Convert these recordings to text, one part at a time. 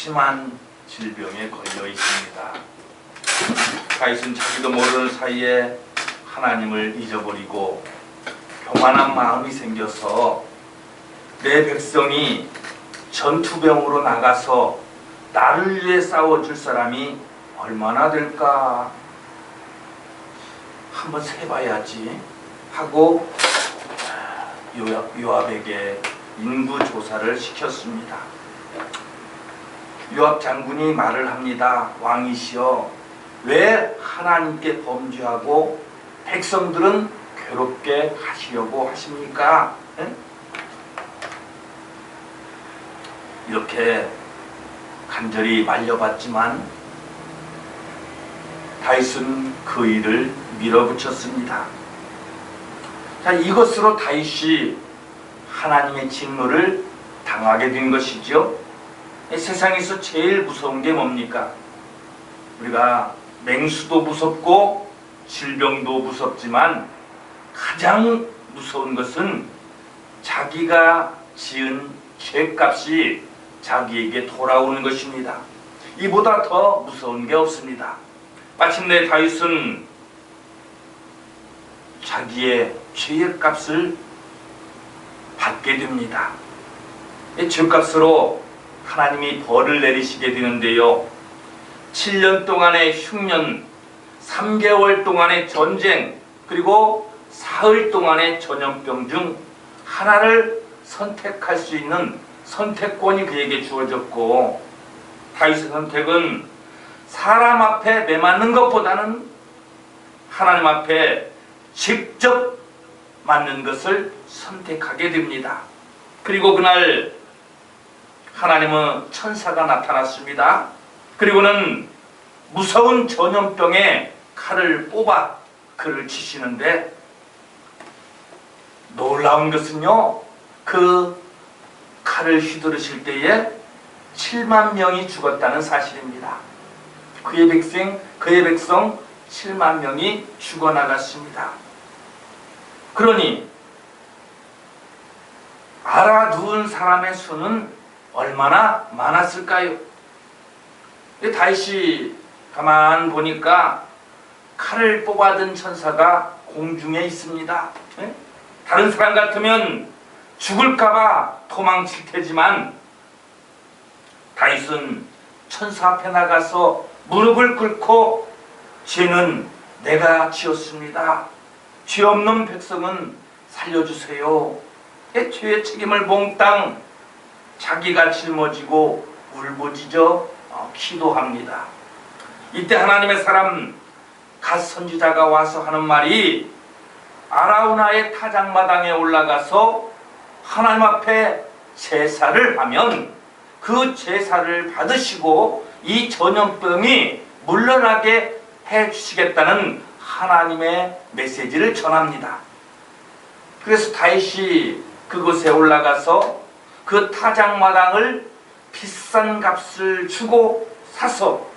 극심한 질병에 걸려 있습니다. 다윗은 자기도 모르는 사이에 하나님을 잊어버리고 교만한 마음이 생겨서 내 백성이 전투병으로 나가서 나를 위해 싸워줄 사람이 얼마나 될까 한번 세봐야지 하고 요압에게 인구조사를 시켰습니다. 요압 장군이 말을 합니다. 왕이시여, 왜 하나님께 범죄하고 백성들은 괴롭게 하시려고 하십니까? 이렇게 간절히 말려봤지만 다윗은 그 일을 밀어붙였습니다. 자, 이것으로 다윗이 하나님의 진노를 당하게 된 것이죠. 세상에서 제일 무서운 게 뭡니까? 우리가 맹수도 무섭고 질병도 무섭지만 가장 무서운 것은 자기가 지은 죄값이 자기에게 돌아오는 것입니다. 이보다 더 무서운 게 없습니다. 마침내 다윗은 자기의 죄의 값을 받게 됩니다. 이 죄값으로 하나님이 벌을 내리시게 되는데요. 7년 동안의 흉년, 3개월 동안의 전쟁, 그리고 사흘 동안의 전염병 중 하나를 선택할 수 있는 선택권이 그에게 주어졌고, 다윗의 선택은 사람 앞에 매맞는 것보다는 하나님 앞에 직접 맞는 것을 선택하게 됩니다. 그리고 그날 하나님은 천사가 나타났습니다. 그리고는 무서운 전염병에 칼을 뽑아 그를 치시는데, 놀라운 것은요, 그 칼을 휘두르실 때에 7만 명이 죽었다는 사실입니다. 그의 백성 7만 명이 죽어나갔습니다. 그러니 알아두은 사람의 수는 얼마나 많았을까요? 다윗이 가만 보니까 칼을 뽑아든 천사가 공중에 있습니다. 다른 사람 같으면 죽을까봐 도망칠 테지만 다윗은 천사 앞에 나가서 무릎을 꿇고 죄는 내가 지었습니다. 죄 없는 백성은 살려주세요. 죄의 책임을 몽땅 자기가 짊어지고 울부짖어 기도합니다. 이때 하나님의 사람 갓 선지자가 와서 하는 말이, 아라우나의 타작마당에 올라가서 하나님 앞에 제사를 하면 그 제사를 받으시고 이 전염병이 물러나게 해주시겠다는 하나님의 메시지를 전합니다. 그래서 다윗이 그곳에 올라가서 그 타작마당을 비싼 값을 주고 사서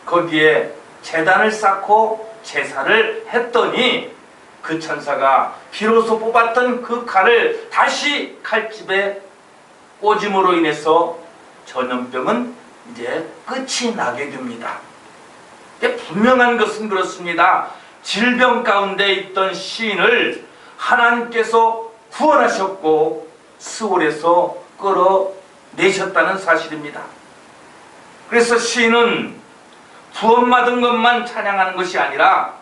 거기에 제단을 쌓고 제사를 했더니 그 천사가 비로소 뽑았던 그 칼을 다시 칼집에 꽂음으로 인해서 전염병은 이제 끝이 나게 됩니다. 분명한 것은 그렇습니다. 질병 가운데 있던 시인을 하나님께서 구원하셨고 스올에서 끌어내셨다는 사실입니다. 그래서 시인은 구원받은 것만 찬양하는 것이 아니라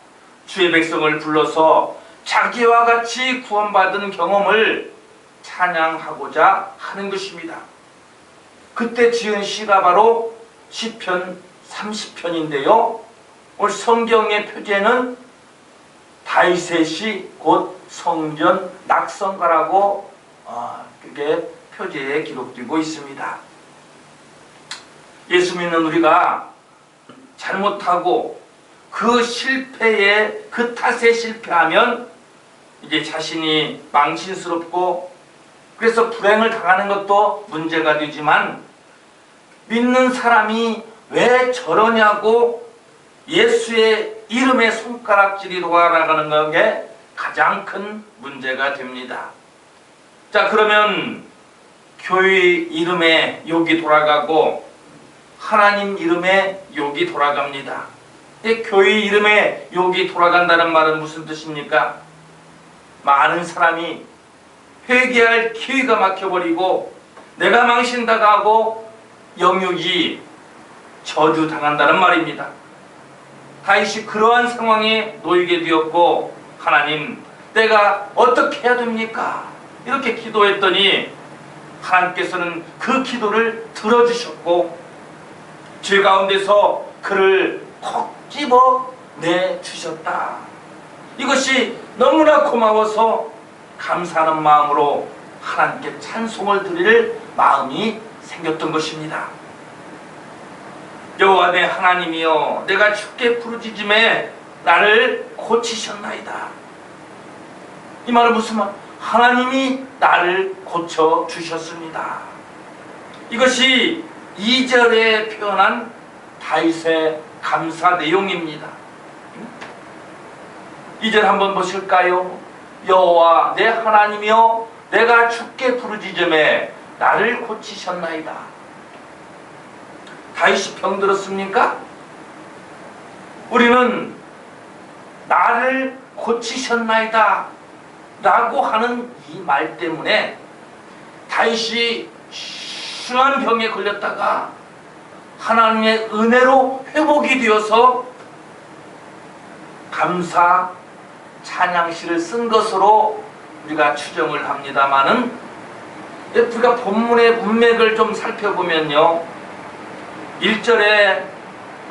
주의 백성을 불러서 자기와 같이 구원받은 경험을 찬양하고자 하는 것입니다. 그때 지은 시가 바로 시편 30편인데요. 오늘 성경의 표제는 다윗의 시, 곧 성전 낙성가라고 그게 표제에 기록되고 있습니다. 예수 믿는 우리가 잘못하고 그 실패에, 그 탓에 실패하면 이제 자신이 망신스럽고 그래서 불행을 당하는 것도 문제가 되지만, 믿는 사람이 왜 저러냐고 예수의 이름에 손가락질이 돌아가는 것에 가장 큰 문제가 됩니다. 자, 그러면 교회 이름에 욕이 돌아가고 하나님 이름에 욕이 돌아갑니다. 교회 이름에 욕이 돌아간다는 말은 무슨 뜻입니까? 많은 사람이 회개할 기회가 막혀버리고 내가 망신당하고 영육이 저주당한다는 말입니다. 다윗이 그러한 상황에 놓이게 되었고, 하나님, 내가 어떻게 해야 됩니까? 이렇게 기도했더니 하나님께서는 그 기도를 들어주셨고 죄 가운데서 그를 콕 집어내 주셨다. 이것이 너무나 고마워서 감사하는 마음으로 하나님께 찬송을 드릴 마음이 생겼던 것입니다. 여호와 내 하나님이여, 내가 주께 부르짖음에 나를 고치셨나이다. 이 말은 무슨 말? 하나님이 나를 고쳐주셨습니다. 이것이 2절에 표현한 다윗의 감사 내용입니다. 2절 한번 보실까요? 여호와 내 하나님이여, 내가 주께 부르짖음에 나를 고치셨나이다. 다윗이 병들었습니까? 우리는 나를 고치셨나이다 라고 하는 이 말 때문에 다윗이 심한 병에 걸렸다가 하나님의 은혜로 회복이 되어서 감사 찬양시를 쓴 것으로 우리가 추정을 합니다마는, 우리가 본문의 문맥을 좀 살펴보면요, 1절에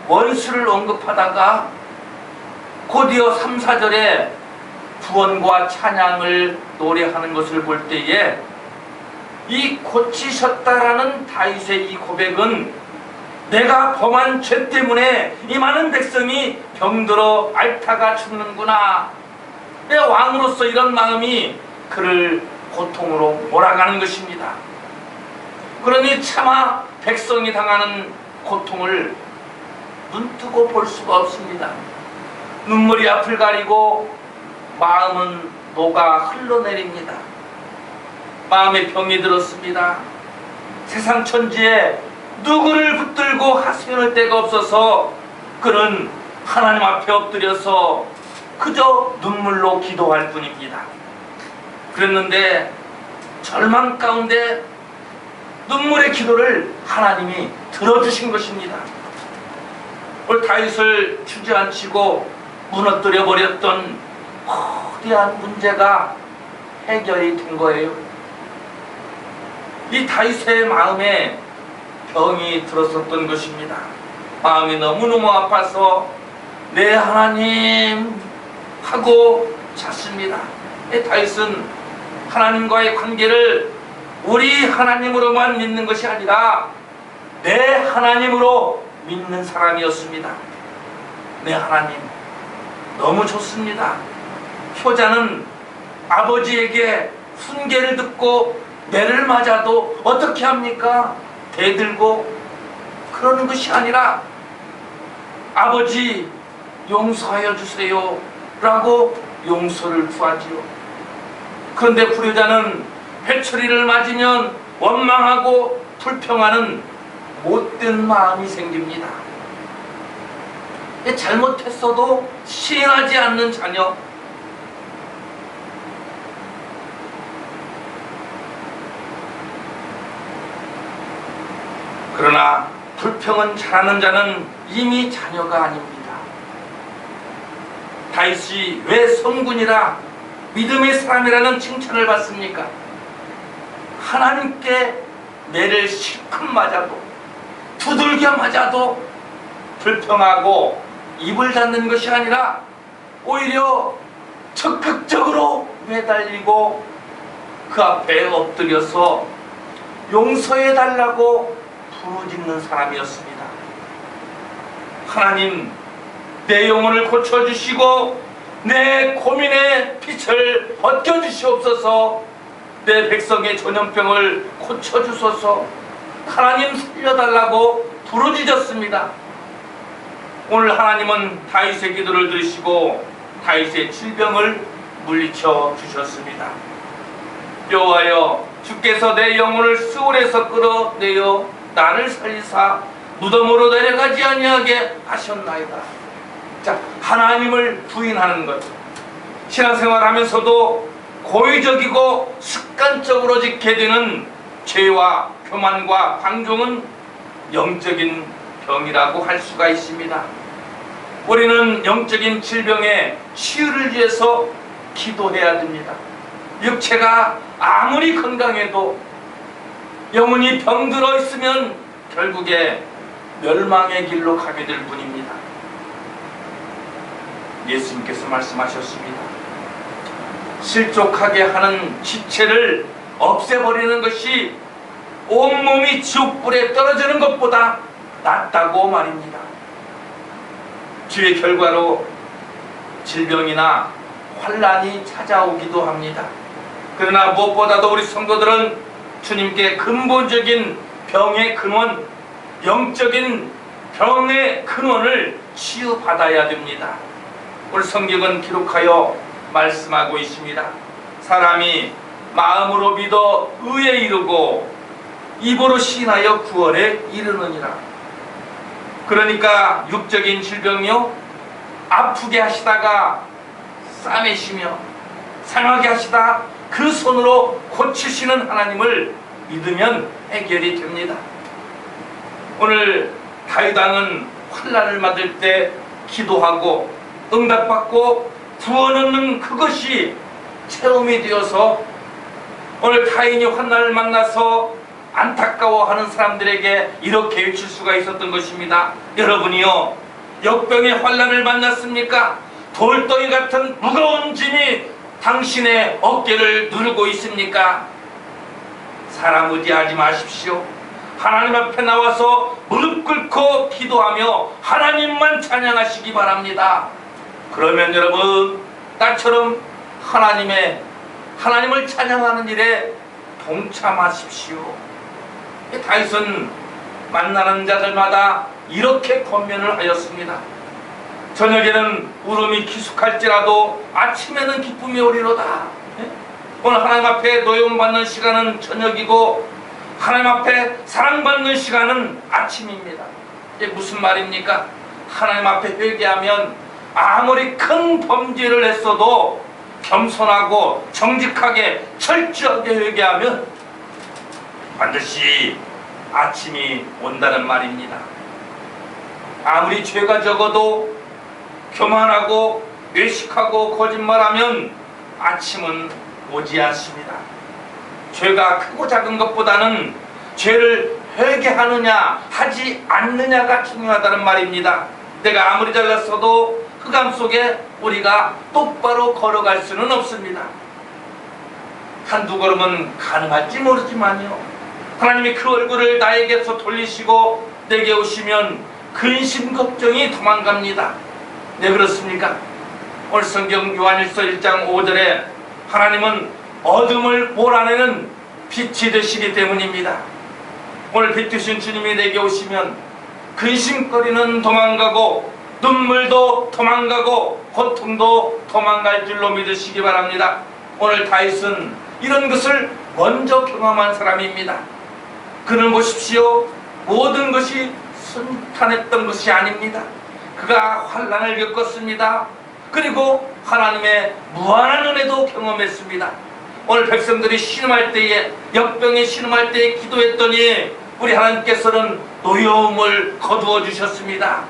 원수를 언급하다가 곧이어 3, 4절에 구원과 찬양을 노래하는 것을 볼 때에 이 고치셨다라는 다윗의 이 고백은 내가 범한 죄 때문에 이 많은 백성이 병들어 앓다가 죽는구나, 내 왕으로서 이런 마음이 그를 고통으로 몰아가는 것입니다. 그러니 차마 백성이 당하는 고통을 눈뜨고 볼 수가 없습니다. 눈물이 앞을 가리고 마음은 녹아 흘러내립니다. 마음에 병이 들었습니다. 세상 천지에 누구를 붙들고 하소연할 데가 없어서 그는 하나님 앞에 엎드려서 그저 눈물로 기도할 뿐입니다. 그랬는데 절망 가운데 눈물의 기도를 하나님이 들어주신 것입니다. 오늘 다윗을 주저앉히고 무너뜨려 버렸던 거대한 문제가 해결이 된 거예요. 이 다윗의 마음에 병이 들었었던 것입니다. 마음이 너무너무 아파서 내 하나님 하고 잤습니다. 다윗은 하나님과의 관계를 우리 하나님으로만 믿는 것이 아니라 내 하나님으로 믿는 사람이었습니다. 내 하나님 너무 좋습니다. 효자는 아버지에게 훈계를 듣고 매를 맞아도 어떻게 합니까? 대들고 그러는 것이 아니라 아버지 용서하여 주세요 라고 용서를 구하지요. 그런데 불효자는 회초리를 맞으면 원망하고 불평하는 못된 마음이 생깁니다. 잘못했어도 시인하지 않는 자녀, 그러나 불평은 잘하는 자는 이미 자녀가 아닙니다. 다윗이 왜 성군이라 믿음의 사람이라는 칭찬을 받습니까? 하나님께 매를 실컷 맞아도 두들겨 맞아도 불평하고 입을 닫는 것이 아니라 오히려 적극적으로 매달리고 그 앞에 엎드려서 용서해달라고 부르짖는 사람이었습니다. 하나님, 내 영혼을 고쳐주시고 내 고민의 빛을 벗겨주시옵소서. 내 백성의 전염병을 고쳐주소서. 하나님 살려달라고 부르짖었습니다. 오늘 하나님은 다윗의 기도를 들으시고 다윗의 질병을 물리쳐 주셨습니다. 여호와여, 주께서 내 영혼을 스올에서 끌어내어 나를 살리사 무덤으로 내려가지 아니하게 하셨나이다. 자, 하나님을 부인하는 것, 신앙생활하면서도 고의적이고 습관적으로 짓게 되는 죄와 교만과 방종은 영적인 병이라고 할 수가 있습니다. 우리는 영적인 질병의 치유를 위해서 기도해야 됩니다. 육체가 아무리 건강해도 영혼이 병들어 있으면 결국에 멸망의 길로 가게 될 뿐입니다. 예수님께서 말씀하셨습니다. 실족하게 하는 지체를 없애버리는 것이 온몸이 지옥불에 떨어지는 것보다 낫다고 말입니다. 주의 결과로 질병이나 환난이 찾아오기도 합니다. 그러나 무엇보다도 우리 성도들은 주님께 근본적인 병의 근원, 영적인 병의 근원을 치유받아야 됩니다. 오늘 성경은 기록하여 말씀하고 있습니다. 사람이 마음으로 믿어 의에 이르고 입으로 시인하여 구원에 이르느니라. 그러니까 육적인 질병이요, 아프게 하시다가 싸매시며 상하게 하시다 그 손으로 고치시는 하나님을 믿으면 해결이 됩니다. 오늘 다윗 왕은 환난을 맞을 때 기도하고 응답받고 구원 얻는 그것이 체험이 되어서 오늘 타인이 환난을 만나서 안타까워하는 사람들에게 이렇게 외칠 수가 있었던 것입니다. 여러분이요, 역병의 환난을 만났습니까? 돌덩이 같은 무거운 짐이 당신의 어깨를 누르고 있습니까? 사람 의지하지 마십시오. 하나님 앞에 나와서 무릎 꿇고 기도하며 하나님만 찬양하시기 바랍니다. 그러면 여러분, 나처럼 하나님을 찬양하는 일에 동참하십시오. 다윗은 만나는 자들마다 이렇게 권면을 하였습니다. 저녁에는 울음이 기숙할지라도 아침에는 기쁨이 오리로다. 오늘 하나님 앞에 노여움받는 시간은 저녁이고 하나님 앞에 사랑받는 시간은 아침입니다. 이게 무슨 말입니까? 하나님 앞에 회개하면 아무리 큰 범죄를 했어도 겸손하고 정직하게 철저하게 회개하면 반드시 아침이 온다는 말입니다. 아무리 죄가 적어도 교만하고 외식하고 거짓말하면 아침은 오지 않습니다. 죄가 크고 작은 것보다는 죄를 회개하느냐 하지 않느냐가 중요하다는 말입니다. 내가 아무리 잘났어도 흑암 속에 우리가 똑바로 걸어갈 수는 없습니다. 한두 걸음은 가능할지 모르지만요, 하나님이 그 얼굴을 나에게서 돌리시고 내게 오시면 근심 걱정이 도망갑니다. 네, 그렇습니까? 오늘 성경 요한일서 1장 5절에 하나님은 어둠을 몰아내는 빛이 되시기 때문입니다. 오늘 빛 되신 주님이 내게 오시면 근심거리는 도망가고 눈물도 도망가고 고통도 도망갈 줄로 믿으시기 바랍니다. 오늘 다윗은 이런 것을 먼저 경험한 사람입니다. 그는 보십시오, 모든 것이 순탄했던 것이 아닙니다. 그가 환난을 겪었습니다. 그리고 하나님의 무한한 은혜도 경험했습니다. 오늘 백성들이 신음할 때에, 역병에 신음할 때에 기도했더니 우리 하나님께서는 노여움을 거두어 주셨습니다.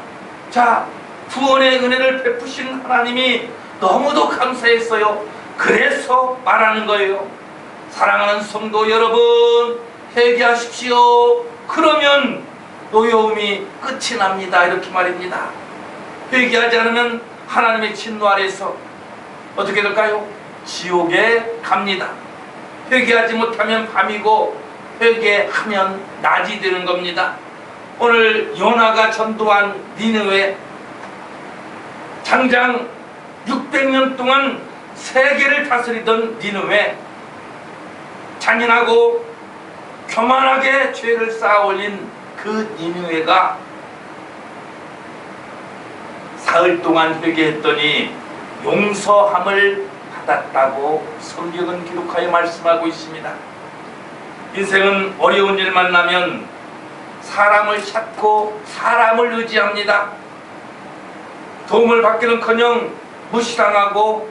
자, 구원의 은혜를 베푸신 하나님이 너무도 감사했어요. 그래서 말하는 거예요. 사랑하는 성도 여러분, 회개하십시오. 그러면 노여움이 끝이 납니다. 이렇게 말입니다. 회개하지 않으면 하나님의 진노 아래서 어떻게 될까요? 지옥에 갑니다. 회개하지 못하면 밤이고 회개하면 낮이 되는 겁니다. 오늘 요나가 전도한 니느웨, 장장 600년 동안 세계를 다스리던 니느웨, 잔인하고 교만하게 죄를 쌓아 올린 그 니느웨가 사흘 동안 회개했더니 용서함을 받았다고 성경은 기록하여 말씀하고 있습니다. 인생은 어려운 일 만나면 사람을 찾고 사람을 의지합니다. 도움을 받기는커녕 무시당하고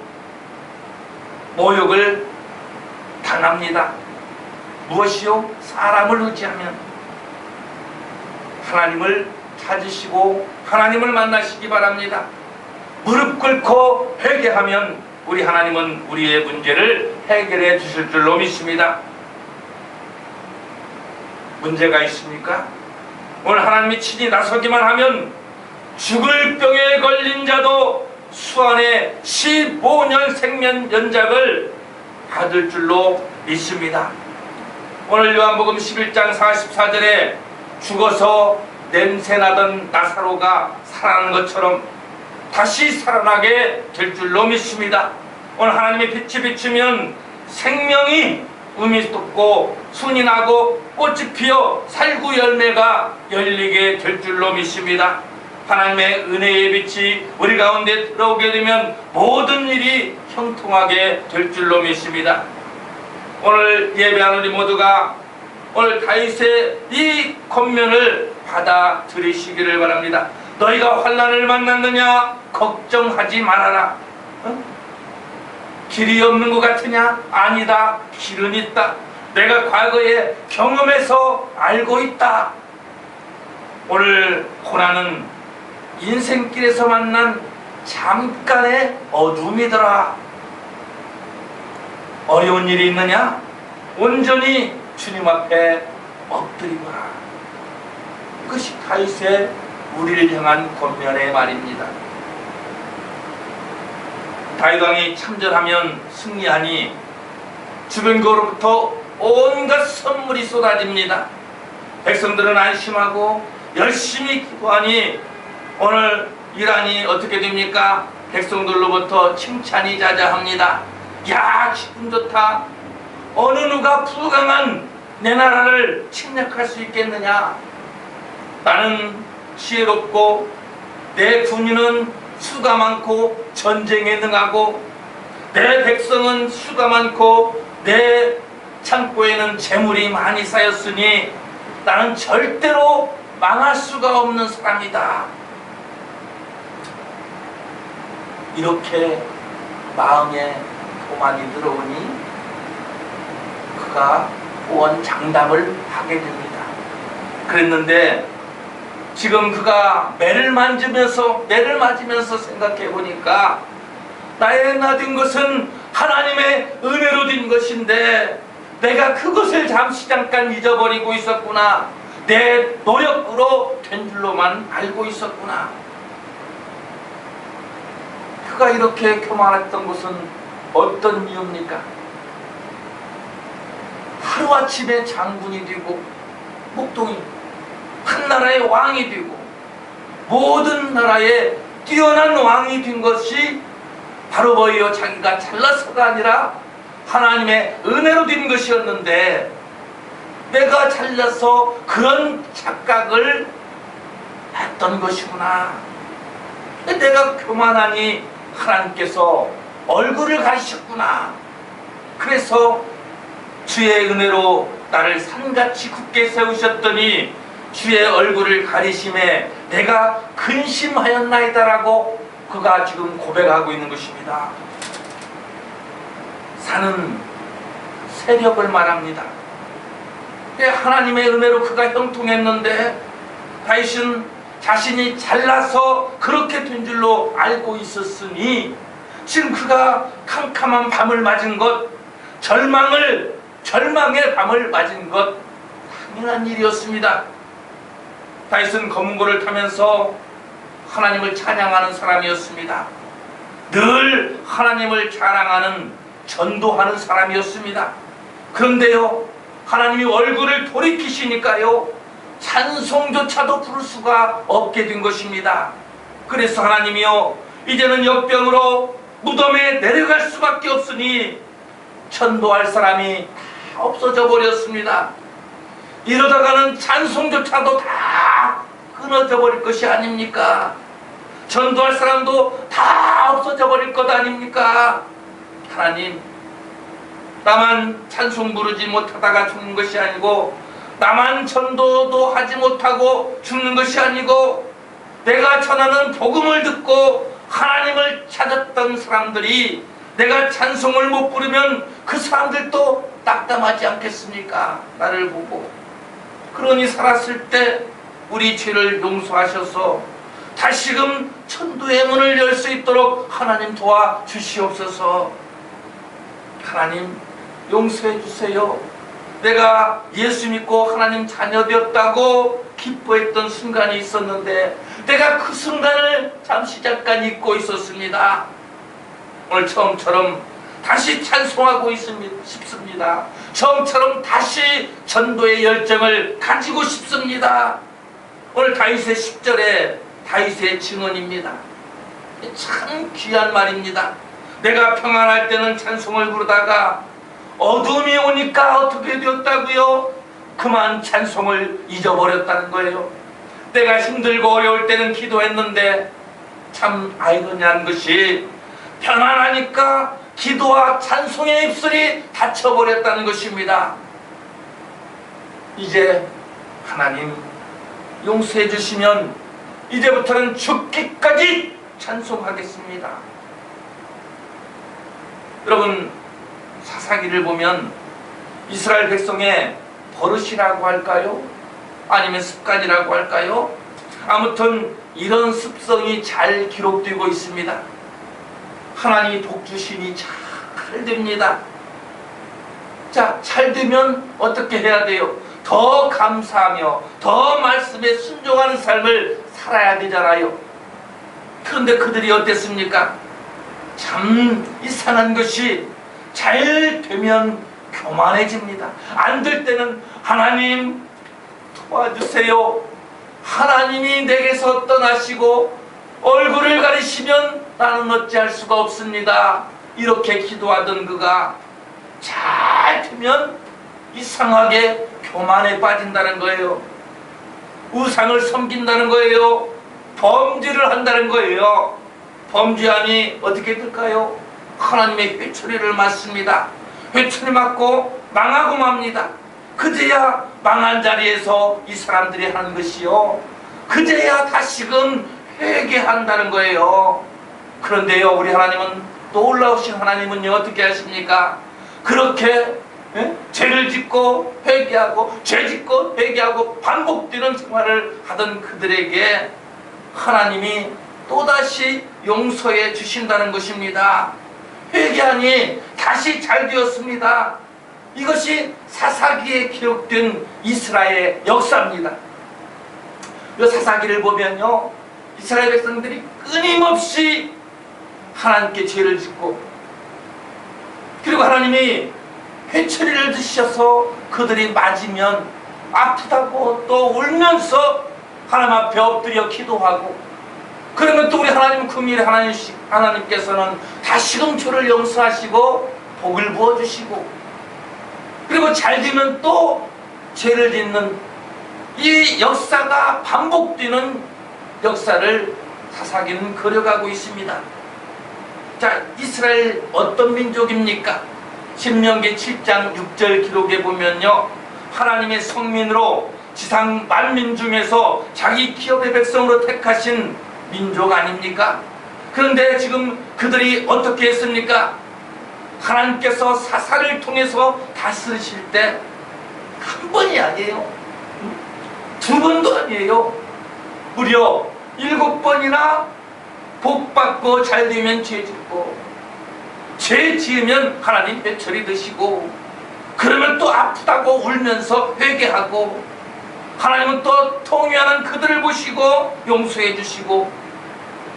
모욕을 당합니다. 무엇이요? 사람을 의지하면 하나님을 찾으시고 하나님을 만나시기 바랍니다. 무릎 꿇고 회개하면 우리 하나님은 우리의 문제를 해결해 주실 줄로 믿습니다. 문제가 있습니까? 오늘 하나님이 친히 나서기만 하면 죽을 병에 걸린 자도 수안에 15년 생명 연장을 받을 줄로 믿습니다. 오늘 요한복음 11장 44절에 죽어서 냄새나던 나사로가 살아나는 것처럼 다시 살아나게 될 줄로 믿습니다. 오늘 하나님의 빛이 비추면 생명이 음이 돋고 순이 나고 꽃이 피어 살구 열매가 열리게 될 줄로 믿습니다. 하나님의 은혜의 빛이 우리 가운데 들어오게 되면 모든 일이 형통하게 될 줄로 믿습니다. 오늘 예배한 우리 모두가 오늘 다윗의 이 권면을 받아들이시기를 바랍니다. 너희가 환난을 만났느냐? 걱정하지 말아라. 길이 없는 것 같으냐? 아니다. 길은 있다. 내가 과거에 경험해서 알고 있다. 오늘 고난은 인생길에서 만난 잠깐의 어둠이더라. 어려운 일이 있느냐? 온전히 주님 앞에 엎드리거라. 이것이 다윗의 우리를 향한 권면의 말입니다. 다윗 왕이 참전하면 승리하니 주변 거로부터 온갖 선물이 쏟아집니다. 백성들은 안심하고 열심히 기도하니 오늘 이란이 어떻게 됩니까? 백성들로부터 칭찬이 자자합니다. 야, 기분 좋다. 어느 누가 불강한 내 나라를 침략할 수 있겠느냐? 나는 지혜롭고 내 군인은 수가 많고 전쟁에 능하고 내 백성은 수가 많고 내 창고에는 재물이 많이 쌓였으니 나는 절대로 망할 수가 없는 사람이다. 이렇게 마음에 교만이 들어오니 그가 후원 장담을 하게 됩니다. 그랬는데 지금 그가 매를 맞으면서 생각해 보니까 나의 나된 것은 하나님의 은혜로 된 것인데 내가 그것을 잠깐 잊어버리고 있었구나. 내 노력으로 된 줄로만 알고 있었구나. 그가 이렇게 교만했던 것은 어떤 이유입니까? 하루아침에 장군이 되고 목동이 한 나라의 왕이 되고 모든 나라의 뛰어난 왕이 된 것이 바로 뭐예요? 자기가 잘나서가 아니라 하나님의 은혜로 된 것이었는데 내가 잘나서 그런 착각을 했던 것이구나. 내가 교만하니 하나님께서 얼굴을 가리셨구나. 그래서 주의 은혜로 나를 산같이 굳게 세우셨더니 주의 얼굴을 가리심에 내가 근심하였나이다라고 그가 지금 고백하고 있는 것입니다. 사는 세력을 말합니다. 하나님의 은혜로 그가 형통했는데 다윗은 자신이 잘나서 그렇게 된 줄로 알고 있었으니 지금 그가 캄캄한 밤을 맞은 것, 절망의 밤을 맞은 것 당연한 일이었습니다. 다윗은 검은고를 타면서 하나님을 찬양하는 사람이었습니다. 늘 하나님을 자랑하는, 전도하는 사람이었습니다. 그런데요, 하나님이 얼굴을 돌이키시니까요, 찬송조차도 부를 수가 없게 된 것입니다. 그래서 하나님이요, 이제는 역병으로 무덤에 내려갈 수밖에 없으니 전도할 사람이 다 없어져 버렸습니다. 이러다가는 찬송조차도 다 끊어져 버릴 것이 아닙니까? 전도할 사람도 다 없어져 버릴 것 아닙니까? 하나님, 나만 찬송 부르지 못하다가 죽는 것이 아니고 나만 전도도 하지 못하고 죽는 것이 아니고 내가 전하는 복음을 듣고 하나님을 찾았던 사람들이 내가 찬송을 못 부르면 그 사람들도 낙담하지 않겠습니까? 나를 보고. 그러니 살았을 때 우리 죄를 용서하셔서 다시금 천도의 문을 열 수 있도록 하나님 도와주시옵소서. 하나님 용서해 주세요. 내가 예수 믿고 하나님 자녀 되었다고 기뻐했던 순간이 있었는데 내가 그 순간을 잠깐 잊고 있었습니다. 오늘 처음처럼 다시 찬송하고 싶습니다. 처음처럼 다시 전도의 열정을 가지고 싶습니다. 오늘 다윗의 10절에 다윗의 증언입니다. 참 귀한 말입니다. 내가 평안할 때는 찬송을 부르다가 어둠이 오니까 어떻게 되었다고요? 그만 찬송을 잊어버렸다는 거예요. 내가 힘들고 어려울 때는 기도했는데 참 아이러니한 것이 편안하니까 기도와 찬송의 입술이 닫혀버렸다는 것입니다. 이제 하나님 용서해 주시면 이제부터는 죽기까지 찬송하겠습니다. 여러분, 사사기를 보면 이스라엘 백성의 버릇이라고 할까요? 아니면 습관이라고 할까요? 아무튼 이런 습성이 잘 기록되고 있습니다. 하나님이 복주심이 잘 됩니다. 자, 잘 되면 어떻게 해야 돼요? 더 감사하며 더 말씀에 순종하는 삶을 살아야 되잖아요. 그런데 그들이 어땠습니까? 참 이상한 것이 잘 되면 교만해집니다. 안 될 때는 하나님 도와주세요. 하나님이 내게서 떠나시고 얼굴을 가리시면 나는 어찌할 수가 없습니다. 이렇게 기도하던 그가 잘 되면 이상하게 교만에 빠진다는 거예요. 우상을 섬긴다는 거예요. 범죄를 한다는 거예요. 범죄하니 어떻게 될까요? 하나님의 회초리를 맞습니다. 회초리 맞고 망하고 맙니다. 그제야 망한 자리에서 이 사람들이 하는 것이요, 그제야 다시금 회개한다는 거예요. 그런데요, 우리 하나님은, 놀라우신 하나님은요 어떻게 하십니까? 그렇게 죄를 짓고 회개하고 죄 짓고 회개하고 반복되는 생활을 하던 그들에게 하나님이 또다시 용서해 주신다는 것입니다. 회개하니 다시 잘 되었습니다. 이것이 사사기에 기록된 이스라엘의 역사입니다. 이 사사기를 보면요, 이스라엘 백성들이 끊임없이 하나님께 죄를 짓고, 그리고 하나님이 회초리를 드셔서 그들이 맞으면 아프다고 또 울면서 하나님 앞에 엎드려 기도하고, 그러면 또 우리 하나님 긍휼의 하나님께서는 다시금 죄를 용서하시고 복을 부어주시고, 그리고 잘 되면 또 죄를 짓는 이 역사가 반복되는 역사를 사사기는 그려가고 있습니다. 자, 이스라엘 어떤 민족입니까? 신명기 7장 6절 기록에 보면요, 하나님의 성민으로 지상 만민 중에서 자기 기업의 백성으로 택하신 민족 아닙니까? 그런데 지금 그들이 어떻게 했습니까? 하나님께서 사사를 통해서 다스리실 때 한 번이 아니에요, 두 번도 아니에요, 무려 7번이나 복받고 잘되면 죄짓고, 죄 지으면 하나님 회초리 드시고, 그러면 또 아프다고 울면서 회개하고, 하나님은 또 통회하는 그들을 보시고 용서해 주시고,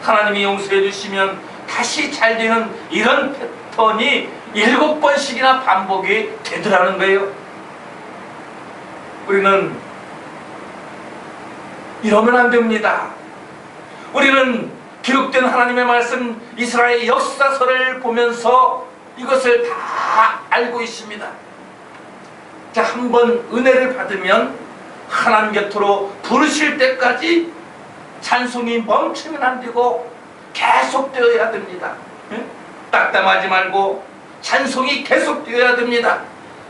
하나님이 용서해 주시면 다시 잘되는 이런 패턴이 7번씩이나 반복이 되더라는 거예요. 우리는 이러면 안 됩니다. 우리는 기록된 하나님의 말씀, 이스라엘 역사서를 보면서 이것을 다 알고 있습니다. 자, 한번 은혜를 받으면 하나님 곁으로 부르실 때까지 찬송이 멈추면 안 되고 계속되어야 됩니다. 낙담하지 말고 찬송이 계속되어야 됩니다.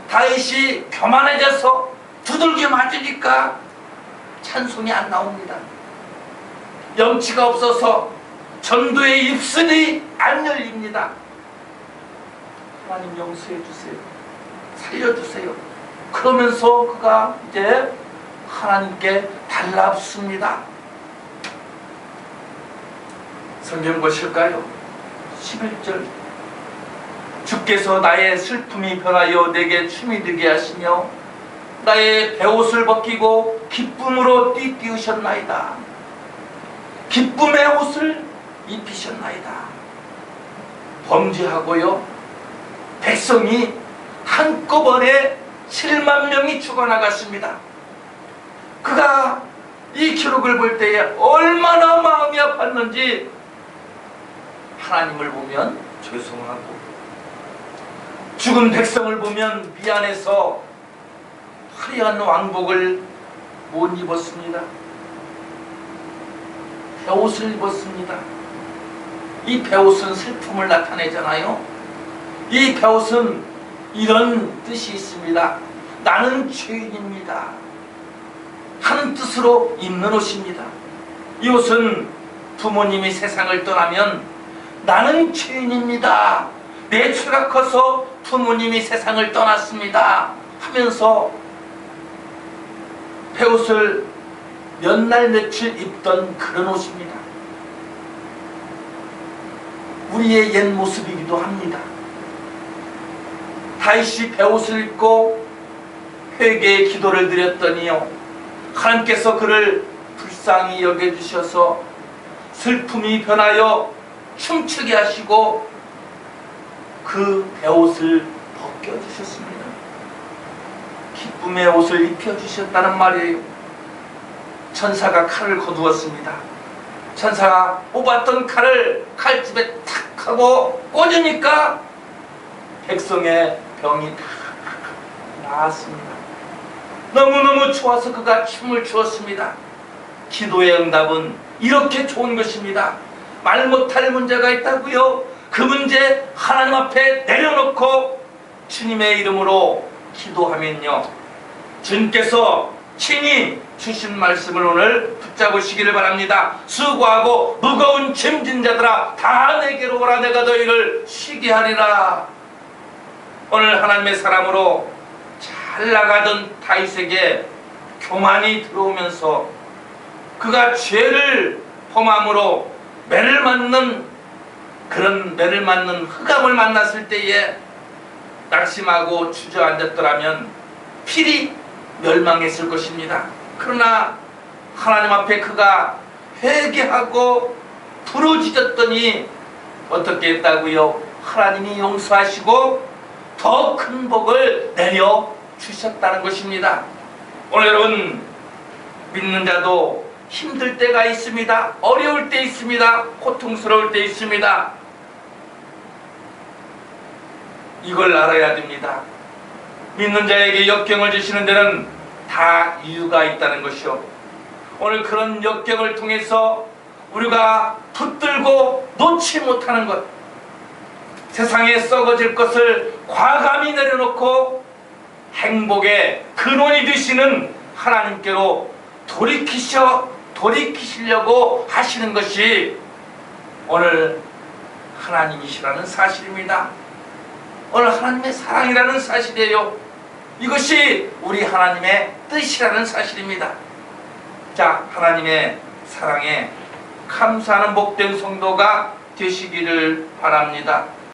다윗이 교만해져서 두들겨 맞으니까 찬송이 안 나옵니다. 염치가 없어서 전도의 입술이 안 열립니다. 하나님 용서해 주세요. 살려주세요. 그러면서 그가 이제 하나님께 달랍습니다. 성경 보실까요? 11절 주께서 나의 슬픔이 변하여 내게 춤이 되게 하시며 나의 베옷을 벗기고 기쁨으로 띠띠우셨나이다. 기쁨의 옷을 입히셨나이다. 범죄하고요 백성이 한꺼번에 7만 명이 죽어나갔습니다. 그가 이 기록을 볼 때에 얼마나 마음이 아팠는지 하나님을 보면 죄송하고 죽은 백성을 보면 미안해서 화려한 왕복을 못 입었습니다. 베옷을 입었습니다. 이 베옷은 슬픔을 나타내잖아요. 이 베옷은 이런 뜻이 있습니다. 나는 죄인입니다 하는 뜻으로 입는 옷입니다. 이 옷은 부모님이 세상을 떠나면 나는 죄인입니다, 내 죄가 커서 부모님이 세상을 떠났습니다 하면서 베옷을 몇 날 며칠 입던 그런 옷입니다. 우리의 옛 모습이기도 합니다. 다윗이 베옷을 입고 회개의 기도를 드렸더니요 하나님께서 그를 불쌍히 여겨주셔서 슬픔이 변하여 춤추게 하시고 그 베옷을 벗겨주셨습니다. 기쁨의 옷을 입혀주셨다는 말이에요. 천사가 칼을 거두었습니다. 천사가 뽑았던 칼을 칼집에 탁 하고 꽂으니까 백성의 병이 다 나았습니다. 너무너무 좋아서 그가 춤을 추었습니다. 기도의 응답은 이렇게 좋은 것입니다. 말 못할 문제가 있다고요? 그 문제 하나님 앞에 내려놓고 주님의 이름으로 기도하면요 주님께서 친히 주신 말씀을 오늘 붙잡으시기를 바랍니다. 수고하고 무거운 짐진 자들아 다 내게로 오라, 내가 너희를 쉬게 하리라. 오늘 하나님의 사람으로 잘 나가던 다윗에게 교만이 들어오면서 그가 죄를 범함으로 매를 맞는 그런 매를 맞는 흑암을 만났을 때에 낙심하고 주저앉았더라면 필히 멸망했을 것입니다. 그러나 하나님 앞에 그가 회개하고 부르짖었더니 어떻게 했다고요? 하나님이 용서하시고 더 큰 복을 내려 주셨다는 것입니다. 오늘 여러분 믿는 자도 힘들 때가 있습니다. 어려울 때 있습니다. 고통스러울 때 있습니다. 이걸 알아야 됩니다. 믿는 자에게 역경을 주시는 데는 다 이유가 있다는 것이요 오늘 그런 역경을 통해서 우리가 붙들고 놓지 못하는 것, 세상에 썩어질 것을 과감히 내려놓고 행복의 근원이 되시는 하나님께로 돌이키시려고 하시는 것이 오늘 하나님이시라는 사실입니다. 오늘 하나님의 사랑이라는 사실이에요. 이것이 우리 하나님의 뜻이라는 사실입니다. 자, 하나님의 사랑에 감사하는 복된 성도가 되시기를 바랍니다.